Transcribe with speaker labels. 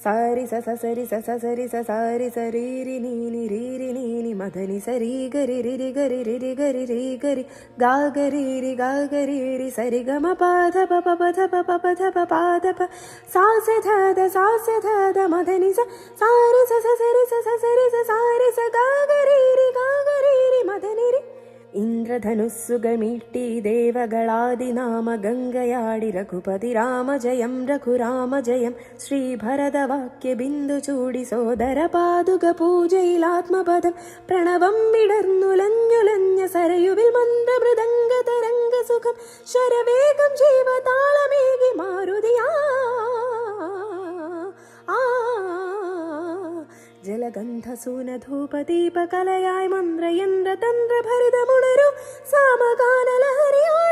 Speaker 1: സാരി സ സരി സ സരി സ സാരി സരീരി നീനി രീരി നീനി മദനി സരി ഗരി രിരി ഗരി രിരി ഗരി രീ ഗരി ഗാഗരീരി ഗാഗരീരി സരി ഗമ പാധ പ പ ധ പ പ ധ പ പാധ പ സാസ ധ മദനി സ സാരി സ സരി സ സരി സ സാരി സ ഗാഗരീരി ഗാഗരീരി മദനി രി. ഇന്ദ്രധനുസ്സുകമീട്ടി ദേവകളാദിനാമ ഗംഗയാടി രഘുപതി രാമജയം രഘുരാമജയം ശ്രീഭരതവാക്യ ബിന്ദു ചൂടി സോദര പാതുക പൂജയിലാത്മപദം പ്രണവം വിടർന്നുലഞ്ഞുലഞ്ഞ സരയുവിൽ മന്ത്രമൃദംഗ തരംഗ സുഖം ശരവേഗം ജീവതാളമേകി മാരുതിയാ ജലഗന്ധസൂനധൂപദീപകലയായി മന്ത്രയന്ത്രതന്ത്രഭരിതമുണരു സാമഗാനലഹരിയായി